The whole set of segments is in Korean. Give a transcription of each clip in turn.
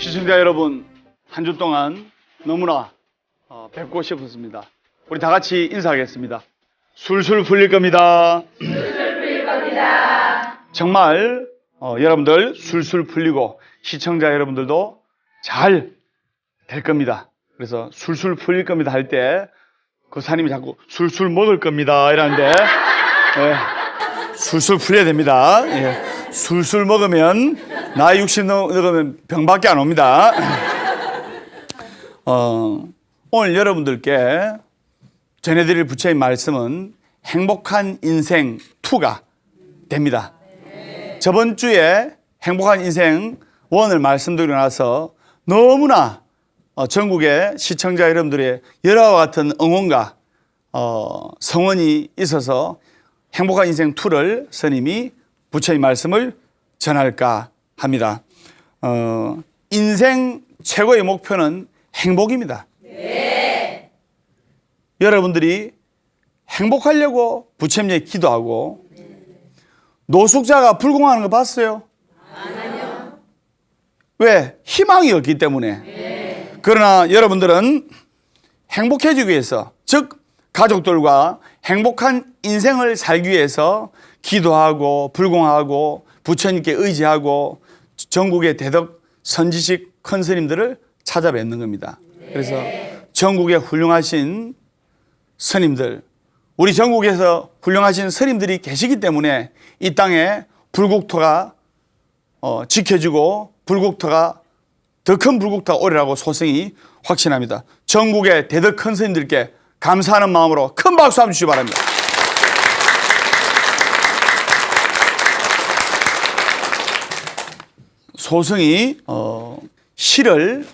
시청자 여러분, 한 주 동안 너무나 뵙고 싶었습니다. 우리 다 같이 인사하겠습니다. 술술 풀릴 겁니다. 술술 풀릴 겁니다. 정말 여러분들 술술 풀리고 시청자 여러분들도 잘 될 겁니다. 그래서 술술 풀릴 겁니다 할 때 그 사님이 자꾸 술술 먹을 겁니다 이러는데 술술 풀려야 됩니다. 술술 먹으면 나이 60 넘으면 병밖에 안 옵니다. 오늘 여러분들께 전해드릴 부처의 말씀은 행복한 인생 2가 됩니다. 저번 주에 행복한 인생 1을 말씀드리고 나서 너무나 전국의 시청자 여러분들의 열화와 같은 응원과 성원이 있어서 행복한 인생 2를 스님이 부처의 말씀을 전할까 합니다. 인생 최고의 목표는 행복입니다. 네. 여러분들이 행복하려고 부처님께 기도하고 노숙자가 불공하는 거 봤어요? 아니요. 왜? 희망이 없기 때문에. 네. 그러나 여러분들은 행복해지기 위해서, 즉 가족들과 행복한 인생을 살기 위해서 기도하고 불공하고 부처님께 의지하고 전국의 대덕 선지식 큰 스님들을 찾아뵙는 겁니다. 그래서 전국에 훌륭하신 스님들, 우리 전국에서 훌륭하신 스님들이 계시기 때문에 이 땅에 불국토가 지켜지고 불국토가 더 큰 불국토가 오리라고 소승이 확신합니다. 전국의 대덕 큰 스님들께 감사하는 마음으로 큰 박수 한번 주시기 바랍니다. 소승이 시를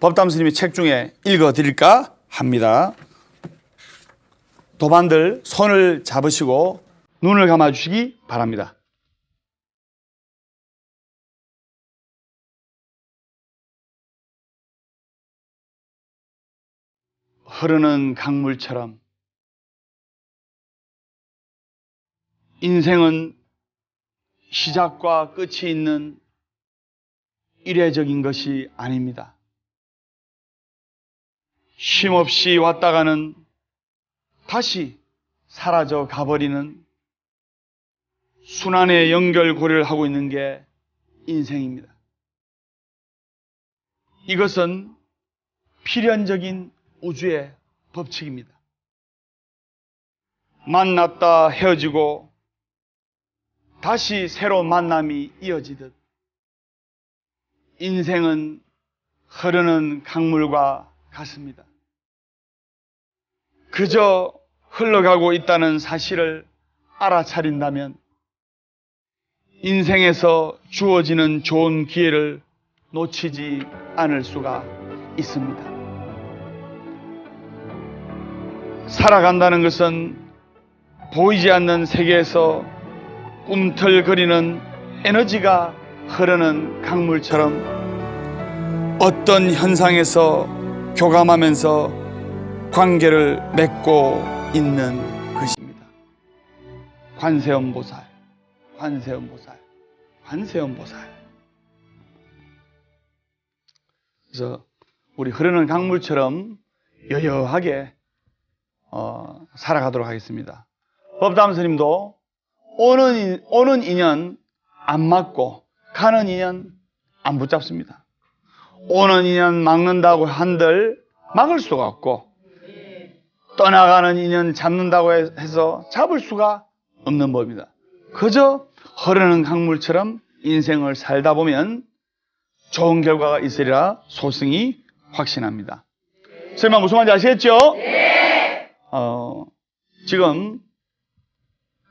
법담 스님의 책 중에 읽어드릴까 합니다. 도반들 손을 잡으시고 눈을 감아주시기 바랍니다. 흐르는 강물처럼 인생은 시작과 끝이 있는 이례적인 것이 아닙니다. 쉼없이 왔다가는 다시 사라져 가버리는 순환의 연결고리를 하고 있는 게 인생입니다. 이것은 필연적인 우주의 법칙입니다. 만났다 헤어지고 다시 새로운 만남이 이어지듯 인생은 흐르는 강물과 같습니다. 그저 흘러가고 있다는 사실을 알아차린다면 인생에서 주어지는 좋은 기회를 놓치지 않을 수가 있습니다. 살아간다는 것은 보이지 않는 세계에서 꿈틀거리는 에너지가 흐르는 강물처럼 어떤 현상에서 교감하면서 관계를 맺고 있는 것입니다. 관세음보살, 관세음보살, 관세음보살. 그래서 우리 흐르는 강물처럼 여여하게 살아가도록 하겠습니다. 법담 스님도 오는 인연 안 막고 가는 인연 안 붙잡습니다. 오는 인연 막는다고 한들 막을 수가 없고 떠나가는 인연 잡는다고 해서 잡을 수가 없는 법입니다. 그저 흐르는 강물처럼 인생을 살다 보면 좋은 결과가 있으리라 소승이 확신합니다. 설마 무슨 말인지 아시겠죠? 네. 지금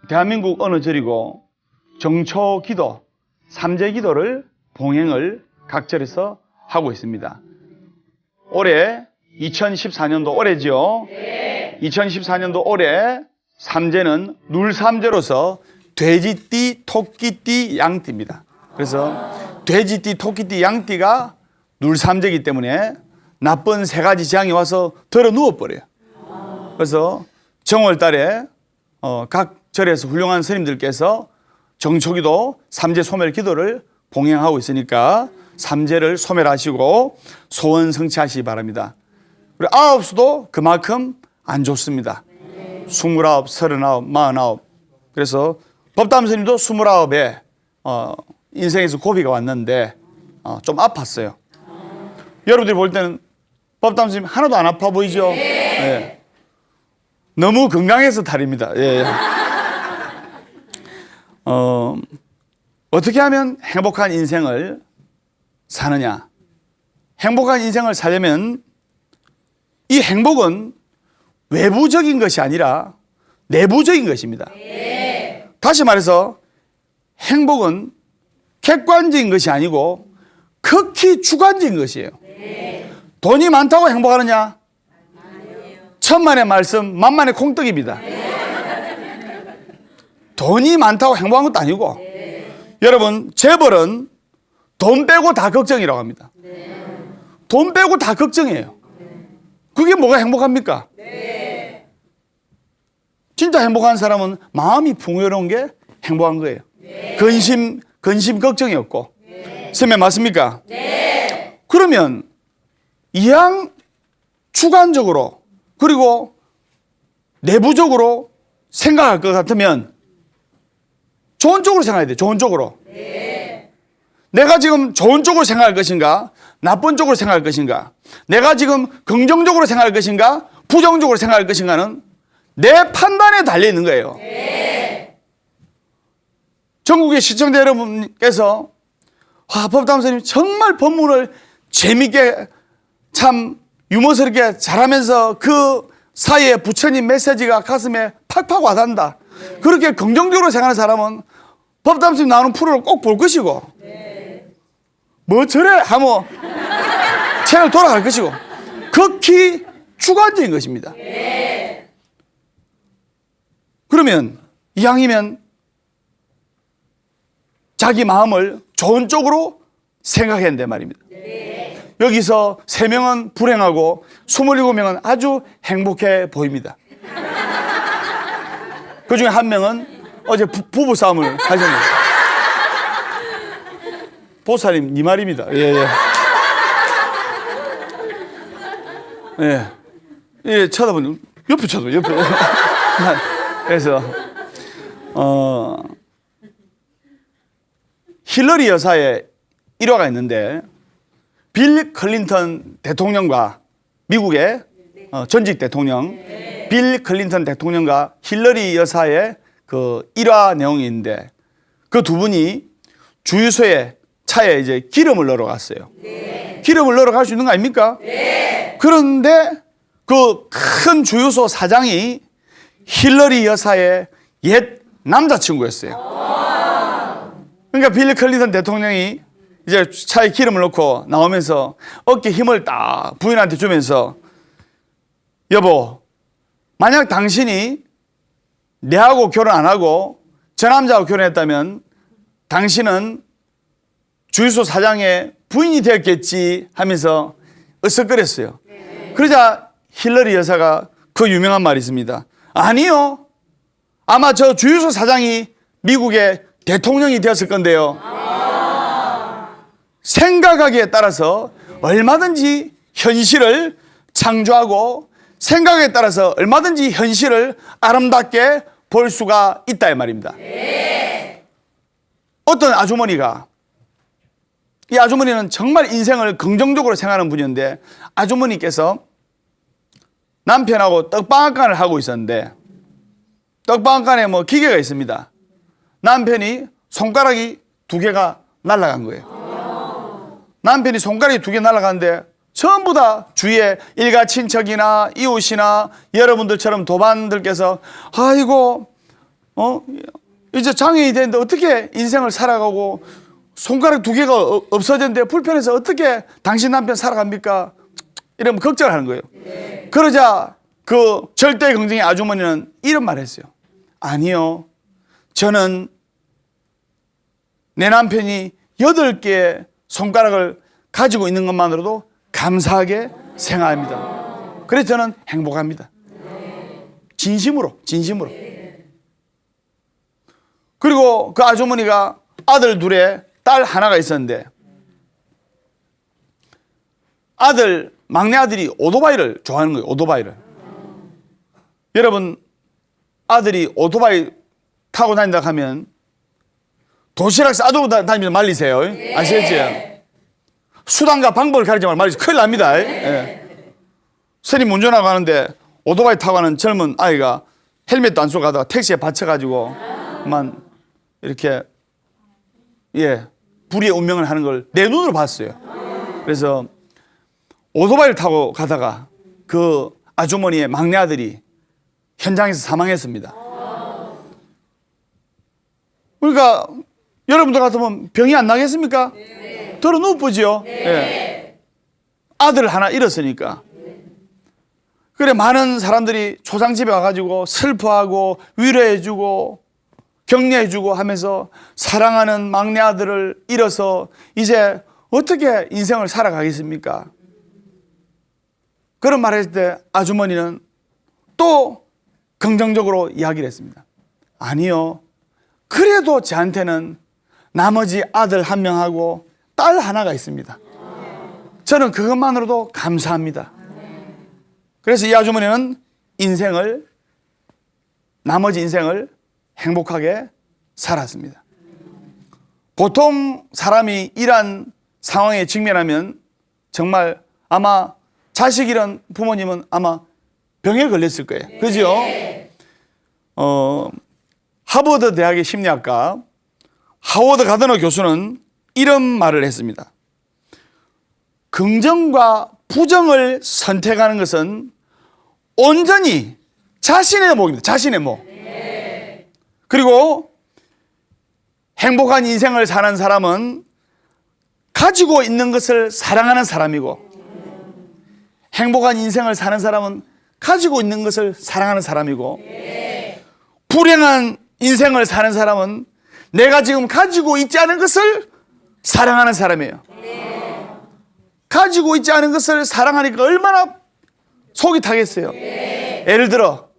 대한민국 어느 절이고 정초기도, 삼재기도를 봉행을 각 절에서 하고 있습니다. 올해 2014년도 올해죠. 네. 2014년도 올해 삼재는 눌삼재로서 돼지띠, 토끼띠, 양띠입니다. 그래서 돼지띠, 토끼띠, 양띠가 눌삼재이기 때문에 나쁜 3가지 재앙이 와서 들어 누워버려요. 그래서 정월달에 각 절에서 훌륭한 스님들께서 정초기도 삼재 소멸 기도를 봉행하고 있으니까 삼재를 소멸하시고 소원 성취하시기 바랍니다. 그리고 아홉수도 그만큼 안 좋습니다. 29, 39, 49. 그래서 법담 스님도 29에 인생에서 고비가 왔는데 좀 아팠어요. 여러분들이 볼 때는 법담 스님 하나도 안 아파 보이죠? 네. 너무 건강해서 탈입니다. 예. 어떻게 하면 행복한 인생을 사느냐? 행복한 인생을 살려면 이 행복은 외부적인 것이 아니라 내부적인 것입니다. 다시 말해서 행복은 객관적인 것이 아니고 극히 주관적인 것이에요. 돈이 많다고 행복하느냐? 천만의 말씀, 만만의 콩떡입니다. 돈이 많다고 행복한 것도 아니고 여러분, 재벌은 돈 빼고 다 걱정이라고 합니다. 돈 빼고 다 걱정이에요. 그게 뭐가 행복합니까? 진짜 행복한 사람은 마음이 풍요로운 게 행복한 거예요. 근심 걱정이 없고. 선생님 맞습니까? 그러면 이왕 주관적으로 그리고 내부적으로 생각할 것 같으면 좋은 쪽으로 생각해야 돼요. 좋은 쪽으로. 내가 지금 좋은 쪽으로 생각할 것인가? 나쁜 쪽으로 생각할 것인가? 내가 지금 긍정적으로 생각할 것인가? 부정적으로 생각할 것인가는 내 판단에 달려 있는 거예요. 전국의 시청자 여러분께서 법담 선생님 정말 법문을 재밌게 참 유머스럽게 잘하면서 그 사이에 부처님 메시지가 가슴에 팍팍 와닿는다. 그렇게 긍정적으로 생각하는 사람은 법담 선생님 나오는 프로를 꼭 볼 것이고 뭐 저래 하면 채널 돌아갈 것이고 극히 주관적인 것입니다. 그러면 이왕이면 자기 마음을 좋은 쪽으로 생각해야 된단 말입니다. 여기서 3명은 불행하고 27명은 아주 행복해 보입니다. 그 중에 1명은 어제 부부싸움을 하셨네요. 보살님, 네 말입니다. 예, 쳐다보는, 옆에 쳐다보, 옆에. 그래서, 힐러리 여사의 일화가 있는데, 빌 클린턴 대통령과 미국의 전직 대통령 빌 클린턴 대통령과 힐러리 여사의 그 일화 내용이 있는데 그 두 분이 주유소에 차에 이제 기름을 넣으러 갔어요. 기름을 넣으러 갈 수 있는 거 아닙니까? 그런데 그 큰 주유소 사장이 힐러리 여사의 옛 남자친구였어요. 그러니까 빌 클린턴 대통령이 이제 차에 기름을 넣고 나오면서 어깨에 힘을 딱 부인한테 주면서 여보, 만약 당신이 내하고 결혼 안 하고 저 남자하고 결혼했다면 당신은 주유소 사장의 부인이 되었겠지 하면서 으쓱거렸어요. 그러자 힐러리 여사가 그 유명한 말이 있습니다. 아니요. 아마 저 주유소 사장이 미국의 대통령이 되었을 건데요. 생각하기에 따라서 얼마든지 현실을 창조하고 생각에 따라서 얼마든지 현실을 아름답게 볼 수가 있다 이 말입니다. 어떤 아주머니가 이 아주머니는 정말 인생을 긍정적으로 생각하는 분이었는데 아주머니께서 남편하고 떡방앗간을 하고 있었는데 떡방앗간에 뭐 기계가 있습니다. 남편이 손가락이 2개가 날아간 거예요. 남편이 손가락이 2개 날아가는데 전부 다 주위에 일가 친척이나 이웃이나 여러분들처럼 도반들께서 아이고 이제 장애인이 되는데 어떻게 인생을 살아가고 손가락 2개가 없어졌는데 불편해서 어떻게 당신 남편 살아갑니까? 이러면 걱정을 하는 거예요. 그러자 그 절대 긍정의 아주머니는 이런 말을 했어요. 아니요. 저는 내 남편이 8개의 손가락을 가지고 있는 것만으로도 감사하게 생각합니다. 그래서 저는 행복합니다. 진심으로. 그리고 그 아주머니가 아들 2의 딸 하나가 있었는데 막내 아들이 오토바이를 좋아하는 거예요. 오토바이를. 여러분, 아들이 오토바이 타고 다닌다 하면 도시락 싸두고 다니면서 말리세요. 아시겠지? 수단과 방법을 가르치지 말고 말리세요. 큰일 납니다. 예. 스님 운전하고 가는데 오토바이 타고 가는 젊은 아이가 헬멧도 안 쓰고 가다가 택시에 받쳐가지고 이렇게 불의의 운명을 하는 걸 내 눈으로 봤어요. 그래서 오토바이를 타고 가다가 그 아주머니의 막내 아들이 현장에서 사망했습니다. 그러니까 여러분들 같으면 병이 안 나겠습니까? 들어 누우지요. 아들 하나 잃었으니까. 그래, 많은 사람들이 초상집에 와가지고 슬퍼하고 위로해주고 격려해주고 하면서 사랑하는 막내 아들을 잃어서 이제 어떻게 인생을 살아가겠습니까? 그런 말을 했을 때 아주머니는 또 긍정적으로 이야기를 했습니다. 아니요, 그래도 저한테는 나머지 아들 한 명하고 딸 하나가 있습니다. 저는 그것만으로도 감사합니다. 그래서 이 아주머니는 나머지 인생을 행복하게 살았습니다. 보통 사람이 이러한 상황에 직면하면 정말 아마 자식 잃은 부모님은 아마 병에 걸렸을 거예요. 그죠? 하버드 대학의 심리학과 하워드 가드너 교수는 이런 말을 했습니다. 긍정과 부정을 선택하는 것은 온전히 자신의 몫입니다. 자신의 몫. 그리고 행복한 인생을 사는 사람은 가지고 있는 것을 사랑하는 사람이고, 행복한 인생을 사는 사람은 가지고 있는 것을 사랑하는 사람이고, 불행한 인생을 사는 사람은 내가 지금 가지고 있지 않은 것을 사랑하는 사람이에요. 가지고 있지 않은 것을 사랑하니까 얼마나 속이 타겠어요. 예를 들어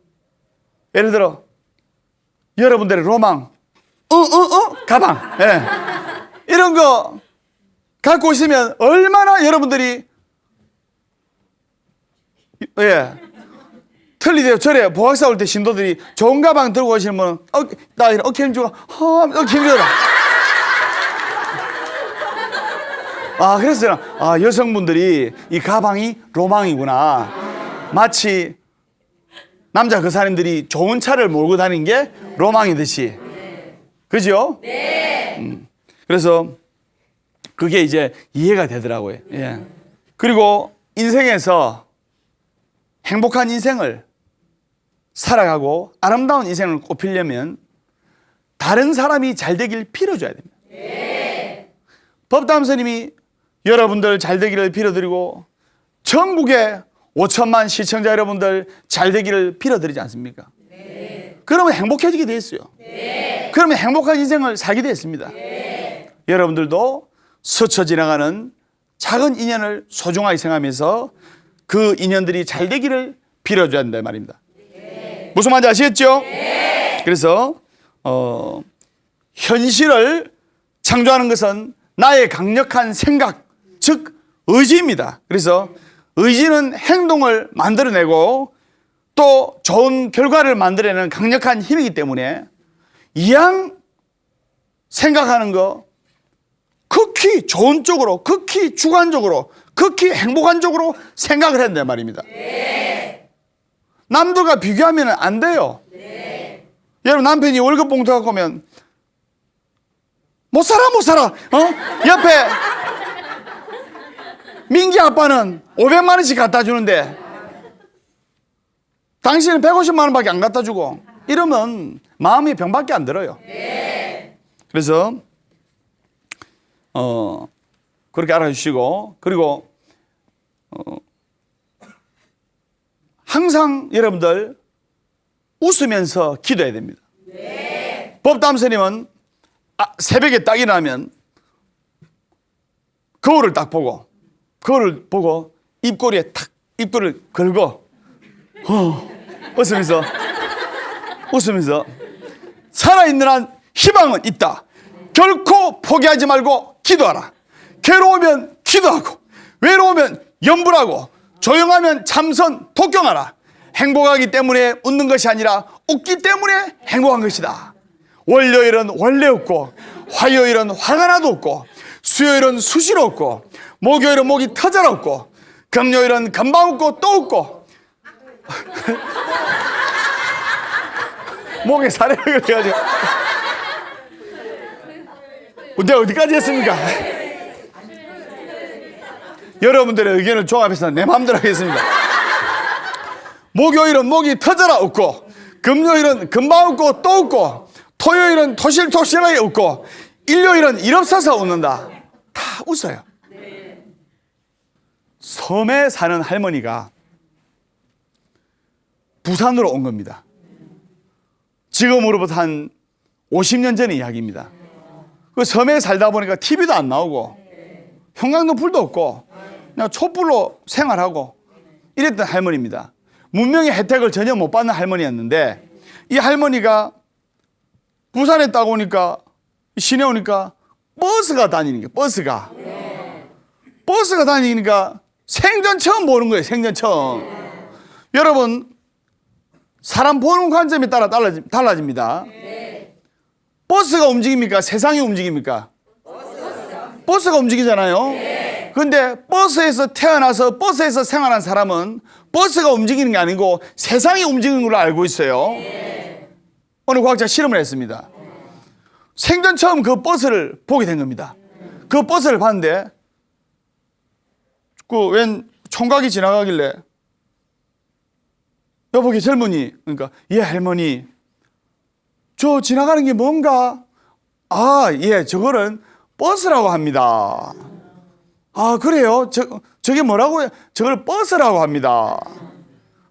여러분들의 로망, 가방, 이런 거 갖고 있으면 얼마나 여러분들이 틀리대요. 절에 보학사 올 때 신도들이 좋은 가방 들고 오시는 분은 나 어깨 힘주고 어깨 힘줘라. 그래서 여성분들이 이 가방이 로망이구나. 마치 남자 그 사람들이 좋은 차를 몰고 다니는 게 로망이듯이. 그죠? 네. 그래서 그게 이제 이해가 되더라고요. 그리고 인생에서 행복한 인생을 살아가고 아름다운 인생을 꼽히려면 다른 사람이 잘 되길 빌어줘야 됩니다. 법담 스님이 여러분들 잘 되기를 빌어드리고 전국의 5천만 시청자 여러분들 잘 되기를 빌어드리지 않습니까? 그러면 행복해지게 돼 있어요. 그러면 행복한 인생을 살게 됐습니다. 여러분들도 스쳐 지나가는 작은 인연을 소중하게 생각하면서 그 인연들이 잘 되기를 빌어줘야 한다 말입니다. 무슨 말인지 아시겠죠? 그래서 현실을 창조하는 것은 나의 강력한 생각, 즉 의지입니다. 그래서 의지는 행동을 만들어내고 또 좋은 결과를 만들어내는 강력한 힘이기 때문에 이왕 생각하는 거 극히 좋은 쪽으로, 극히 주관적으로, 극히 행복한 쪽으로 생각을 해야 된단 말입니다. 남들과 비교하면 안 돼요. 여러분, 남편이 월급 봉투 갖고 오면 못 살아. 옆에 민기 아빠는 500만 원씩 갖다 주는데 당신은 150만 원밖에 안 갖다 주고, 이러면 마음이 병밖에 안 들어요. 그래서 그렇게 알아주시고, 그리고 항상 여러분들 웃으면서 기도해야 됩니다. 법담 스님은 새벽에 딱 일어나면 거울을 딱 보고, 거울을 보고 입꼬리에 탁 입꼬리를 걸고 웃으면서 살아있는 한 희망은 있다. 결코 포기하지 말고 기도하라. 괴로우면 기도하고, 외로우면 염불하고, 조용하면 참선 독경하라. 행복하기 때문에 웃는 것이 아니라 웃기 때문에 행복한 것이다. 월요일은 원래 웃고, 화요일은 화가 나도 웃고, 수요일은 수시로 웃고, 목요일은 목이 터져라 웃고, 금요일은 금방 웃고 또 웃고. 목에 사례를 그래가지고. 내가 어디까지 했습니까? 여러분들의 의견을 종합해서 내 마음대로 하겠습니다. 목요일은 목이 터져라 웃고, 금요일은 금방 웃고 또 웃고, 토요일은 토실토실하게 웃고, 일요일은 일 없어서 웃는다. 다 웃어요. 섬에 사는 할머니가 부산으로 온 겁니다. 지금으로부터 한 50년 전의 이야기입니다. 그 섬에 살다 보니까 TV도 안 나오고 형광등 불도 없고 그냥 촛불로 생활하고 이랬던 할머니입니다. 문명의 혜택을 전혀 못 받는 할머니였는데, 이 할머니가 부산에 딱 오니까, 시내 오니까 버스가 다니는 거예요. 버스가 다니니까 생전 처음 보는 거예요. 생전 처음. 여러분, 사람 보는 관점에 따라 달라집니다. 버스가 움직입니까? 세상이 움직입니까? 버스가 움직이잖아요. 그런데 버스에서 태어나서 버스에서 생활한 사람은 버스가 움직이는 게 아니고 세상이 움직이는 걸로 알고 있어요. 어느 과학자 실험을 했습니다. 생전 처음 그 버스를 보게 된 겁니다. 그 버스를 봤는데 그 웬 총각이 지나가길래, 여보게 젊은이, 그러니까 예 할머니, 저 지나가는 게 뭔가? 아, 예, 저거는 버스라고 합니다. 아, 그래요? 저게 뭐라고요? 저걸 버스라고 합니다.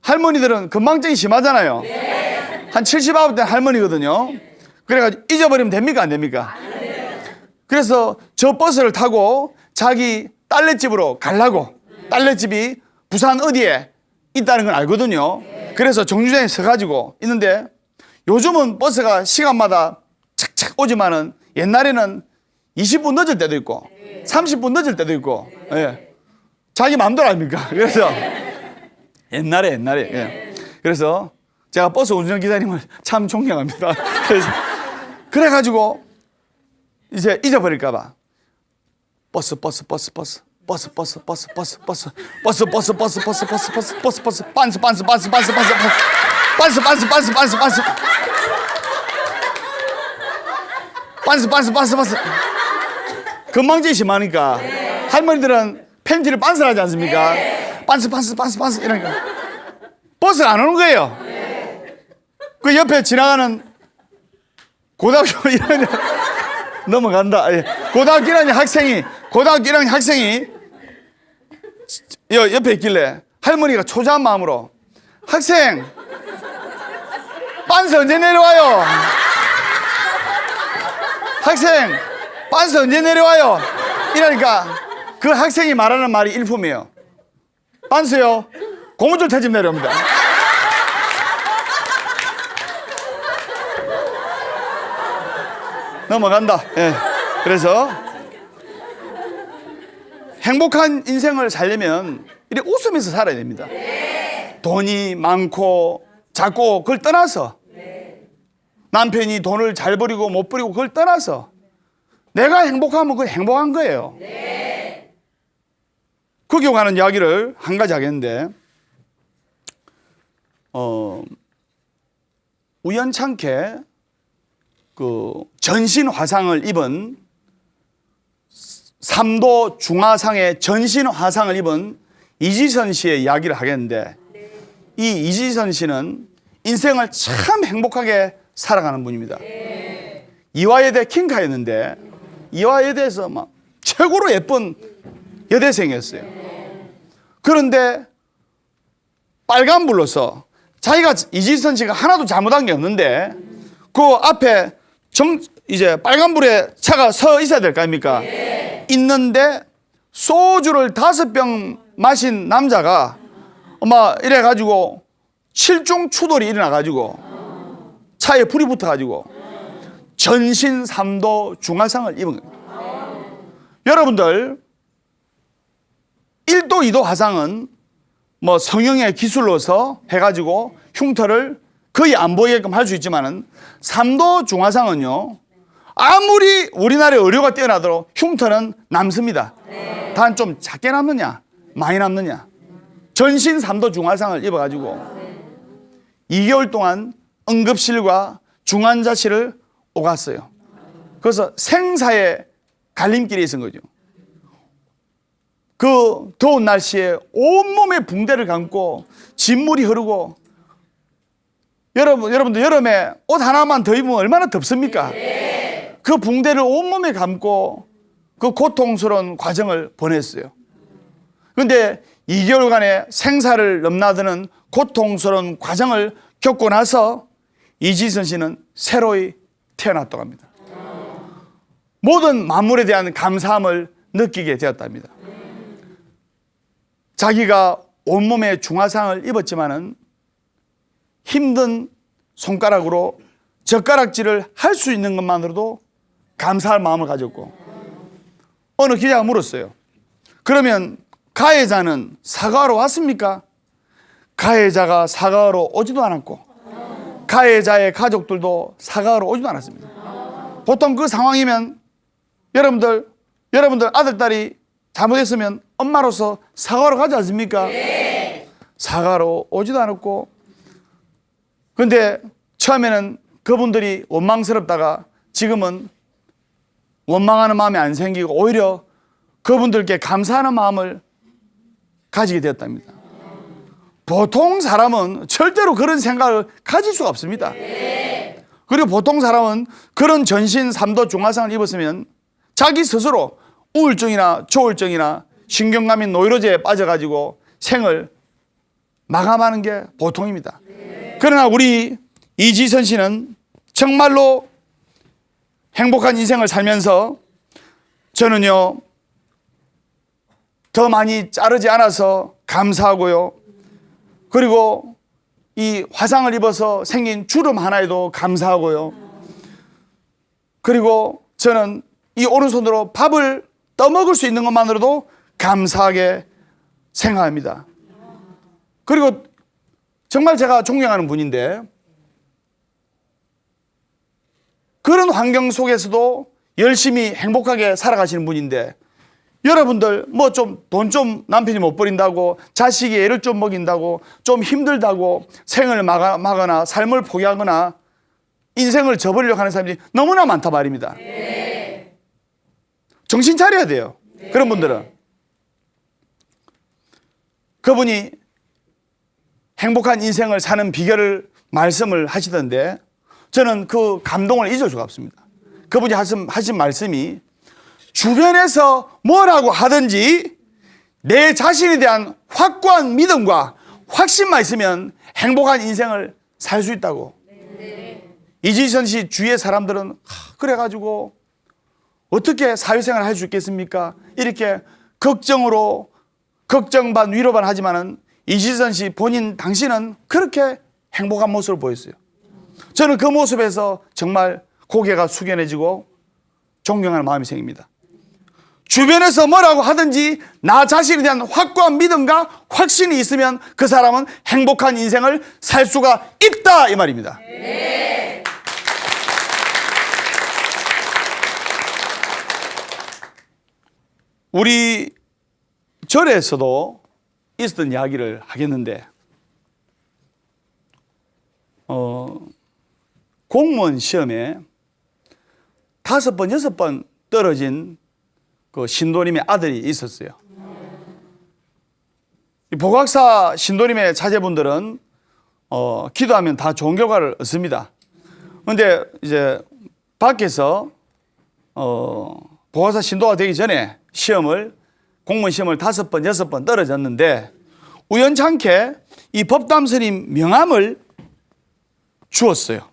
할머니들은 건망증이 심하잖아요. 한 79대 된 할머니거든요. 그래가지고 잊어버리면 됩니까? 안 됩니까? 그래서 저 버스를 타고 자기 딸내집으로 가려고, 딸내집이 부산 어디에 있다는 걸 알거든요. 그래서 정류장에 서가지고 있는데, 요즘은 버스가 시간마다 착착 오지만은 옛날에는 20분 늦을 때도 있고 30분 늦을 때도 있고, 예. 자기 마음대로 아닙니까? 그래서 옛날에 예. 그래서 제가 버스 운전기사님을 참 존경합니다. 그래가지고 이제 잊어버릴까봐 버스 빤스 건망증이 심하니까 할머니들은 팬티를 빤스를 하지 않습니까? 빤스 이러니까 버스가 안 오는 거예요. 그 옆에 지나가는 고등학교 1학년 넘어간다. 고등학교 1학년 학생이 옆에 있길래 할머니가 초조한 마음으로, 학생 빤스 언제 내려와요? 학생 빤스 언제 내려와요? 이러니까 그 학생이 말하는 말이 일품이에요. 빤스요? 고무줄 터집 내려옵니다. 넘어간다. 예. 그래서 행복한 인생을 살려면 이렇게 웃으면서 살아야 됩니다. 돈이 많고 작고 그걸 떠나서, 남편이 돈을 잘 버리고 못 버리고 그걸 떠나서 내가 행복하면 그건 행복한 거예요. 거기에 관한 이야기를 한 가지 하겠는데, 우연찮게 그 전신 화상을 입은, 3도 중화상의 전신 화상을 입은 이지선 씨의 이야기를 하겠는데, 이 이지선 씨는 인생을 참 행복하게 살아가는 분입니다. 이화여대 킹카였는데 이화여대에서 막 최고로 예쁜 여대생이었어요. 그런데 빨간불로서 자기가, 이지선 씨가 하나도 잘못한 게 없는데 그 앞에 이제 빨간불에 차가 서 있어야 될 거 아닙니까? 있는데 소주를 5병 마신 남자가 이래가지고 7중 추돌이 일어나가지고 차에 불이 붙어가지고 전신 3도 중화상을 입은 겁니다. 여러분들 1도, 2도 화상은 뭐 성형의 기술로서 해가지고 흉터를 거의 안 보이게끔 할 수 있지만은 3도 중화상은요, 아무리 우리나라의 의료가 뛰어나도록 흉터는 남습니다. 단 좀 작게 남느냐, 많이 남느냐. 전신 3도 중화상을 입어가지고 2개월 동안 응급실과 중환자실을 오갔어요. 그래서 생사의 갈림길에 있은 거죠. 그 더운 날씨에 온몸에 붕대를 감고 진물이 흐르고, 여러분들 여름에 옷 하나만 더 입으면 얼마나 덥습니까? 그 붕대를 온몸에 감고 그 고통스러운 과정을 보냈어요. 그런데 2개월간의 생사를 넘나드는 고통스러운 과정을 겪고 나서 이지선 씨는 새로이 태어났다고 합니다. 모든 만물에 대한 감사함을 느끼게 되었답니다. 자기가 온몸에 중화상을 입었지만은 힘든 손가락으로 젓가락질을 할 수 있는 것만으로도 감사할 마음을 가졌고, 어느 기자가 물었어요. 그러면 가해자는 사과하러 왔습니까? 가해자가 사과하러 오지도 않았고 가해자의 가족들도 사과하러 오지도 않았습니다. 보통 그 상황이면 여러분들 아들, 딸이 잘못했으면 엄마로서 사과하러 가지 않습니까? 사과하러 오지도 않았고, 그런데 처음에는 그분들이 원망스럽다가 지금은 원망하는 마음이 안 생기고 오히려 그분들께 감사하는 마음을 가지게 되었답니다. 보통 사람은 절대로 그런 생각을 가질 수가 없습니다. 그리고 보통 사람은 그런 전신 3도 중화상을 입었으면 자기 스스로 우울증이나 조울증이나 신경감인 노이로제에 빠져가지고 생을 마감하는 게 보통입니다. 그러나 우리 이지선 씨는 정말로 행복한 인생을 살면서, 저는요 더 많이 자르지 않아서 감사하고요, 그리고 이 화상을 입어서 생긴 주름 하나에도 감사하고요, 그리고 저는 이 오른손으로 밥을 떠먹을 수 있는 것만으로도 감사하게 생각합니다. 그리고 정말 제가 존경하는 분인데, 그런 환경 속에서도 열심히 행복하게 살아가시는 분인데, 여러분들 뭐 좀 돈 좀 남편이 못 버린다고, 자식이 애를 좀 먹인다고, 좀 힘들다고 생을 막거나 삶을 포기하거나 인생을 저버리려고 하는 사람들이 너무나 많다 말입니다. 정신 차려야 돼요. 그런 분들은. 그분이 행복한 인생을 사는 비결을 말씀을 하시던데, 저는 그 감동을 잊을 수가 없습니다. 그분이 하신 말씀이, 주변에서 뭐라고 하든지 내 자신에 대한 확고한 믿음과 확신만 있으면 행복한 인생을 살 수 있다고. 이지선 씨 주위의 사람들은 그래가지고 어떻게 사회생활을 할 수 있겠습니까? 이렇게 걱정으로 걱정 반 위로 반 하지만은 이지선 씨 본인 당신은 그렇게 행복한 모습을 보였어요. 저는 그 모습에서 정말 고개가 숙연해지고 존경하는 마음이 생깁니다. 주변에서 뭐라고 하든지 나 자신에 대한 확고한 믿음과 확신이 있으면 그 사람은 행복한 인생을 살 수가 있다, 이 말입니다. 네. 우리 절에서도 있었던 이야기를 하겠는데, 공무원 시험에 5번, 6번 떨어진 그 신도림의 아들이 있었어요. 보각사 신도림의 자제분들은 기도하면 다 좋은 결과를 얻습니다. 그런데 이제 밖에서 보각사 신도가 되기 전에 공무원 시험을 5번, 6번 떨어졌는데, 우연찮게 이 법담 스님 명함을 주었어요.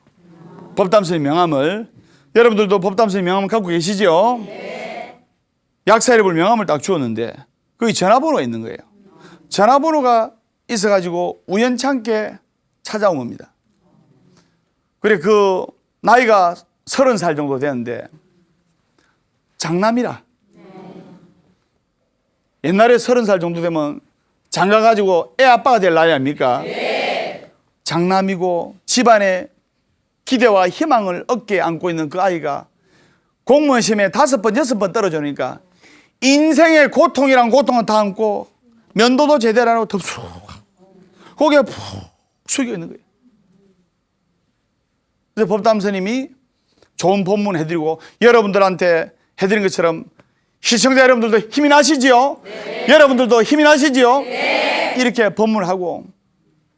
법담 스님 명함을. 여러분들도 법담 스님 명함을 갖고 계시죠? 네. 약사이를 명함을 딱 주었는데 거기 전화번호가 있는 거예요. 전화번호가 있어가지고 우연찮게 찾아온 겁니다. 그래, 그 나이가 30살 정도 되는데 장남이라. 옛날에 30살 정도 되면 장가가지고 애 아빠가 될 나이 아닙니까? 장남이고 집안에 기대와 희망을 어깨에 안고 있는 그 아이가 공무원 시험에 5번, 6번 떨어지니까 인생의 고통이란 고통은 다 안고 면도도 제대로 안 하고 덥수 고개 푹 숙여 있는 거예요. 그래서 법담스님이 좋은 법문 해드리고 여러분들한테 해드린 것처럼 시청자 여러분들도 힘이 나시지요? 네. 여러분들도 힘이 나시지요? 네. 이렇게 법문하고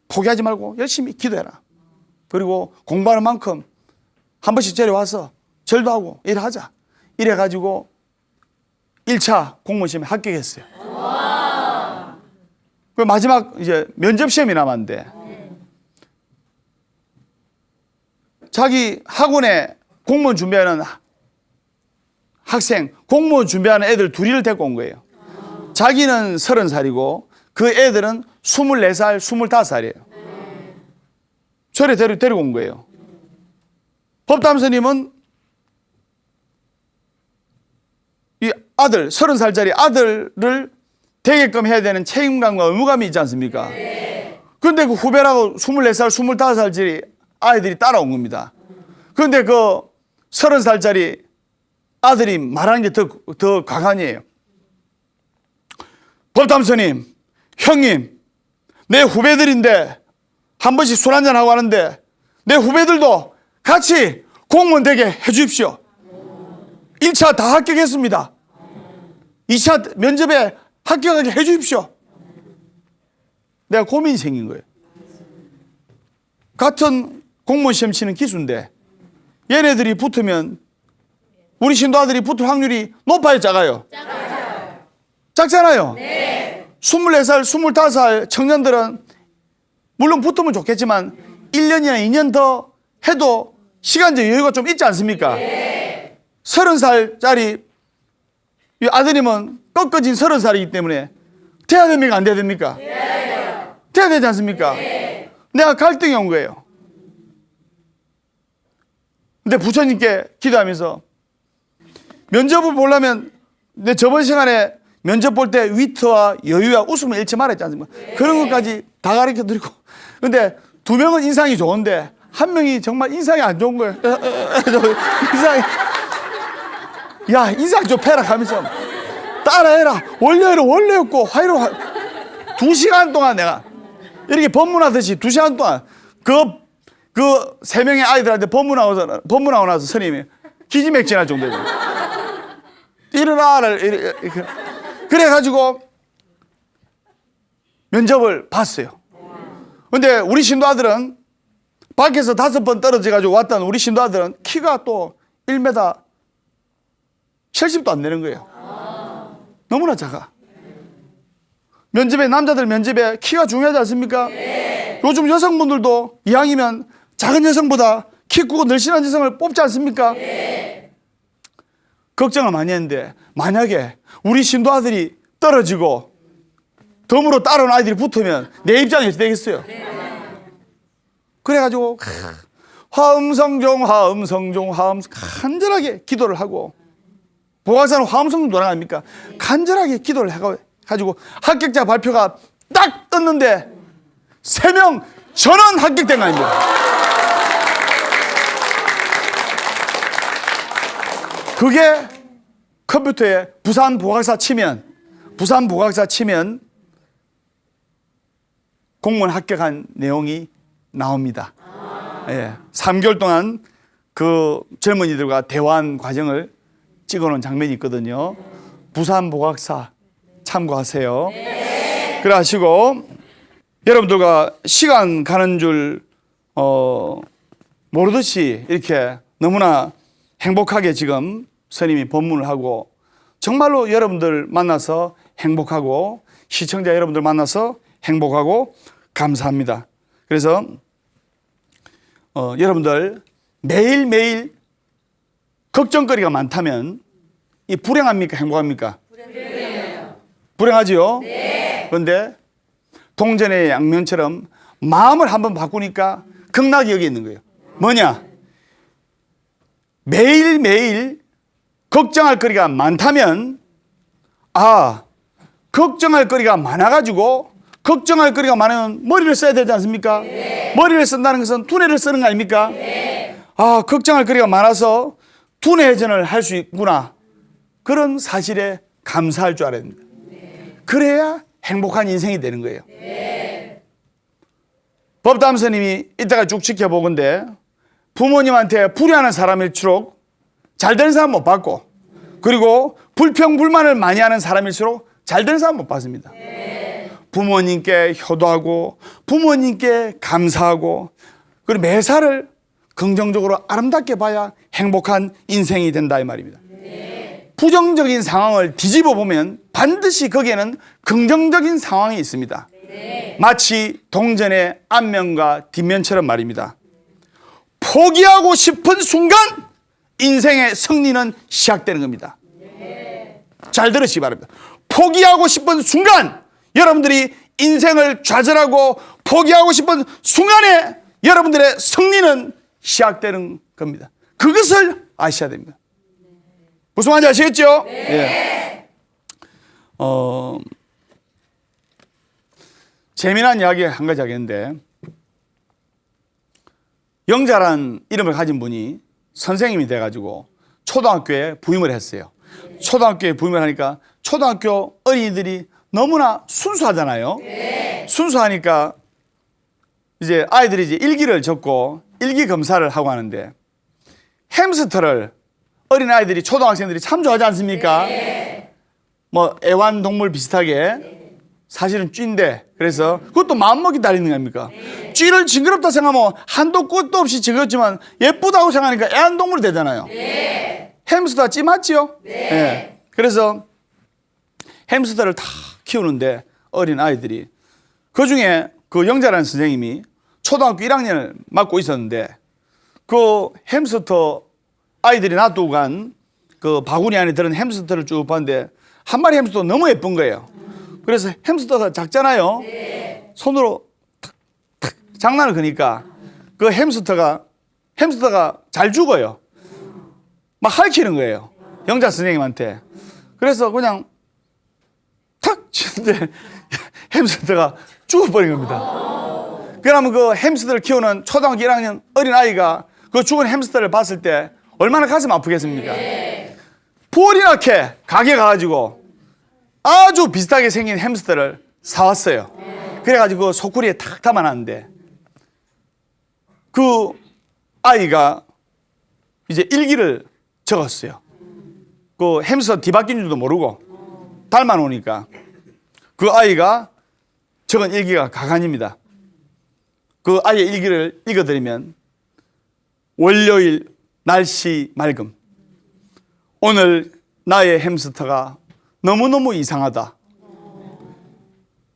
포기하지 말고 열심히 기도해라. 그리고 공부하는 만큼 한 번씩 저리 와서 절도 하고 일하자. 이래가지고 1차 공무원 시험에 합격했어요. 그 마지막 이제 면접 시험이 남았는데 자기 학원에 공무원 준비하는 학생, 공무원 준비하는 애들 둘이를 데리고 온 거예요. 자기는 30살이고 그 애들은 24살, 25살이에요. 저를 데리고 온 거예요. 법담스님은 이 아들, 30살짜리 아들을 되게끔 해야 되는 책임감과 의무감이 있지 않습니까? 그런데 그 후배라고 24살, 25살짜리 아이들이 따라온 겁니다. 그런데 그 30살짜리 아들이 말하는 게 더 강한이에요. 법담스님, 형님, 내 후배들인데 한 번씩 술 한잔하고 하는데 내 후배들도 같이 공무원 되게 해 주십시오. 1차 다 합격했습니다. 2차 면접에 합격하게 해 주십시오. 내가 고민이 생긴 거예요. 같은 공무원 시험 치는 기수인데 얘네들이 붙으면 우리 신도아들이 붙을 확률이 높아요, 작아요? 작잖아요. 네. 24살, 25살 청년들은 물론 붙으면 좋겠지만 1년이나 2년 더 해도 시간적 여유가 좀 있지 않습니까? 네. 30살짜리 아드님은 꺾어진 30살이기 때문에 돼야 됩니까? 안 돼야 됩니까? 네. 돼야 되지 않습니까? 네. 내가 갈등이 온 거예요. 근데 부처님께 기도하면서 면접을 보려면 내 저번 시간에 면접 볼 때 위트와 여유와 웃음을 잃지 말았지 않습니까? 네. 그런 것까지 다 가르쳐 드리고. 근데 2명은 인상이 좋은데 1명이 정말 인상이 안 좋은 거예요. 인상이, 야, 인상 좀 패락하면서 따라해라. 원래였고 화이로 2시간 동안 내가 이렇게 법문하듯이 2시간 동안 그 3명의 아이들한테 법문하고 나서 스님이 기지맥진할 정도예요. 일어나를 그래가지고 면접을 봤어요. 근데 우리 신도아들은 밖에서 5번 떨어져가지고 왔던 우리 신도아들은 키가 또 1m 70도 안 되는 거예요. 너무나 작아. 남자들 면접에 키가 중요하지 않습니까? 네. 요즘 여성분들도 이왕이면 작은 여성보다 키 크고 늘씬한 여성을 뽑지 않습니까? 네. 걱정을 많이 했는데 만약에 우리 신도아들이 떨어지고 덤으로 따라온 아이들이 붙으면 내 입장이 되겠어요. 네. 그래가지고 화음성종 간절하게 기도를 하고 보각사는 화음성종 돌아갑니까? 간절하게 기도를 해가지고 합격자 발표가 딱 떴는데 3명 전원 합격된 거 아닙니까? 그게 컴퓨터에 부산 보각사 치면 공무원 합격한 내용이 나옵니다. 예, 3개월 동안 그 젊은이들과 대화한 과정을 찍어놓은 장면이 있거든요. 부산 보각사 참고하세요. 네. 그래 하시고 여러분들과 시간 가는 줄 모르듯이 이렇게 너무나 행복하게 지금 스님이 법문을 하고 정말로 여러분들 만나서 행복하고 시청자 여러분들 만나서 행복하고 감사합니다. 그래서 여러분들 매일매일 걱정거리가 많다면 이 불행합니까? 행복합니까? 불행하지요? 네. 그런데 동전의 양면처럼 마음을 한번 바꾸니까 극락이 여기 있는 거예요. 뭐냐? 매일매일 걱정할 거리가 많다면, 걱정할 거리가 많아가지고, 걱정할 거리가 많으면 머리를 써야 되지 않습니까? 네. 머리를 쓴다는 것은 두뇌를 쓰는 거 아닙니까? 네. 걱정할 거리가 많아서 두뇌 회전을 할 수 있구나. 그런 사실에 감사할 줄 알아야 됩니다. 네. 그래야 행복한 인생이 되는 거예요. 네. 법담스님이 이따가 쭉 지켜보건데, 부모님한테 불효하는 사람일수록 잘 되는 사람 못 받고, 그리고 불평불만을 많이 하는 사람일수록 잘 되는 사람 못 받습니다. 네. 부모님께 효도하고 부모님께 감사하고, 그리고 매사를 긍정적으로 아름답게 봐야 행복한 인생이 된다 이 말입니다. 네. 부정적인 상황을 뒤집어 보면 반드시 거기에는 긍정적인 상황이 있습니다. 네. 마치 동전의 앞면과 뒷면처럼 말입니다. 포기하고 싶은 순간 인생의 승리는 시작되는 겁니다. 네. 잘 들으시기 바랍니다. 포기하고 싶은 순간, 여러분들이 인생을 좌절하고 포기하고 싶은 순간에 여러분들의 승리는 시작되는 겁니다. 그것을 아셔야 됩니다. 무슨 말인지 아시겠죠? 네. 재미난 이야기 한 가지 하겠는데, 영자란 이름을 가진 분이 선생님이 돼가지고 초등학교에 부임을 했어요. 초등학교에 부임을 하니까 초등학교 어린이들이 너무나 순수하잖아요. 네. 순수하니까 이제 아이들이 이제 일기를 적고 일기 검사를 하고 하는데, 햄스터를 어린 아이들이, 초등학생들이 참 좋아하지 않습니까? 네. 뭐 애완동물 비슷하게, 사실은 쥐인데, 그래서 그것도 마음먹이 달리는 겁니까? 네. 쥐를 징그럽다 생각하면 한도 끝도 없이 징그럽지만 예쁘다고 생각하니까 애완동물이 되잖아요. 네. 햄스터 쥐 맞지요? 네. 네. 그래서 햄스터를 다 키우는데 어린 아이들이, 그중에 그 영자라는 선생님이 초등학교 1학년을 맡고 있었는데, 그 햄스터 아이들이 놔두고 간 그 바구니 안에 들은 햄스터를 쭉 봤는데 한 마리 햄스터 너무 예쁜 거예요. 그래서 햄스터가 작잖아요. 손으로 탁탁 장난을 거니까 그 햄스터가 잘 죽어요. 막 핥히는 거예요, 영자 선생님한테. 그래서 그냥 탁 치는데 햄스터가 죽어버린 겁니다. 그러면 그 햄스터를 키우는 초등학교 1학년 어린 아이가 그 죽은 햄스터를 봤을 때 얼마나 가슴 아프겠습니까? 볼이 나게 가게 가가지고 아주 비슷하게 생긴 햄스터를 사왔어요. 그래가지고 그 소쿠리에 탁 담아놨는데, 그 아이가 이제 일기를 적었어요. 그 햄스터 뒤바뀐 줄도 모르고 닮아 놓으니까 그 아이가 적은 일기가 가관입니다. 그 아이의 일기를 읽어드리면, 월요일 날씨 맑음. 오늘 나의 햄스터가 너무너무 이상하다.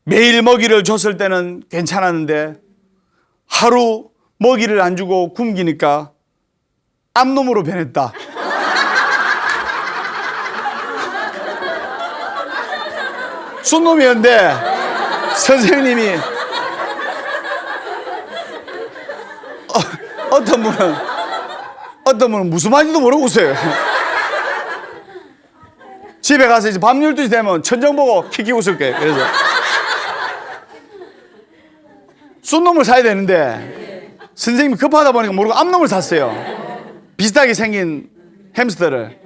매일 먹이를 줬을 때는 괜찮았는데 하루 먹이를 안 주고 굶기니까 암놈으로 변했다. 순놈이었는데 선생님이 어떤 분은 무슨 말인지도 모르고 웃어요. 집에 가서 이제 밤 12시 되면 천정 보고 키키 웃을 거예요. 그래서 순놈을 사야 되는데 선생님이 급하다 보니까 모르고 암놈을 샀어요. 비슷하게 생긴 햄스터를.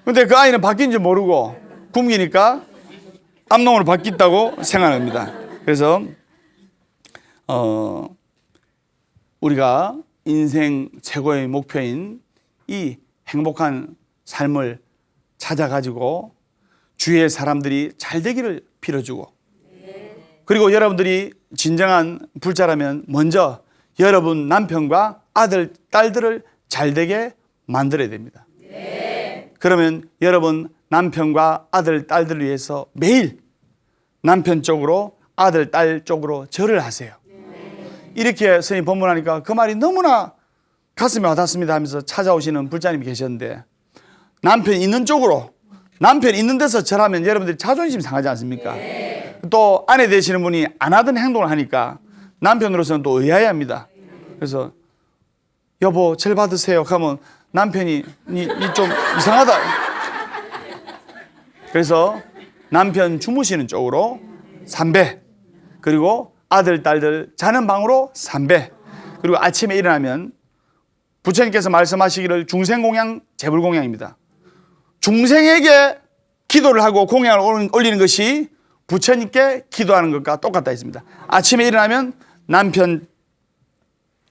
근데 그 아이는 바뀐 줄 모르고 굶기니까 암놈으로 바뀌었다고 생각합니다. 그래서 우리가 인생 최고의 목표인 이 행복한 삶을 찾아가지고 주위의 사람들이 잘 되기를 빌어주고, 그리고 여러분들이 진정한 불자라면 먼저 여러분 남편과 아들, 딸들을 잘 되게 만들어야 됩니다. 그러면 여러분 남편과 아들, 딸들을 위해서 매일 남편 쪽으로, 아들, 딸 쪽으로 절을 하세요. 이렇게 스님 법문하니까 그 말이 너무나 가슴에 와닿습니다 하면서 찾아오시는 불자님이 계셨는데, 남편 있는 쪽으로, 남편 있는 데서 절하면 여러분들이 자존심 상하지 않습니까? 또 아내 되시는 분이 안 하던 행동을 하니까 남편으로서는 또 의아해합니다. 그래서 여보 절 받으세요 하면 남편이 니 좀 이상하다. 그래서 남편 주무시는 쪽으로 3배, 그리고 아들, 딸들 자는 방으로 3배, 그리고 아침에 일어나면 부처님께서 말씀하시기를 중생공양, 재불공양입니다. 중생에게 기도를 하고 공양을 올리는 것이 부처님께 기도하는 것과 똑같다 했습니다. 아침에 일어나면 남편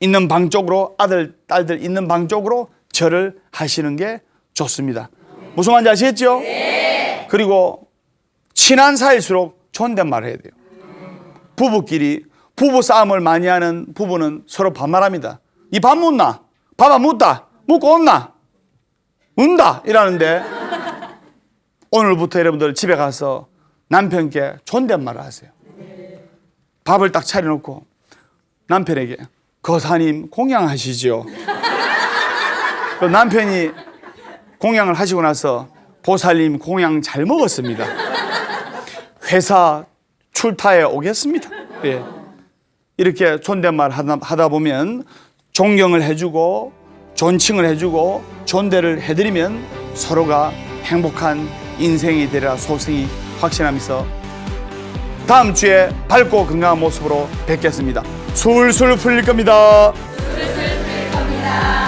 있는 방 쪽으로, 아들, 딸들 있는 방 쪽으로 절을 하시는 게 좋습니다. 무슨 말인지 아시겠죠? 네. 그리고 친한 사이일수록 존댓말을 해야 돼요. 부부끼리 부부 싸움을 많이 하는 부부는 서로 반말합니다. 이 밥 묻나? 밥 안 묻다. 묻고 온나? 운다. 이러는데 오늘부터 여러분들 집에 가서 남편께 존댓말을 하세요. 밥을 딱 차려놓고 남편에게 거사님 공양하시지요. 남편이 공양을 하시고 나서 보살님 공양 잘 먹었습니다. 회사 출타에 오겠습니다. 예. 이렇게 존댓말 하다 보면 존경을 해주고 존칭을 해주고 존대를 해드리면 서로가 행복한 인생이 되리라 소승이 확신하면서 다음 주에 밝고 건강한 모습으로 뵙겠습니다. 술술 풀릴 겁니다. 술술 풀릴 겁니다.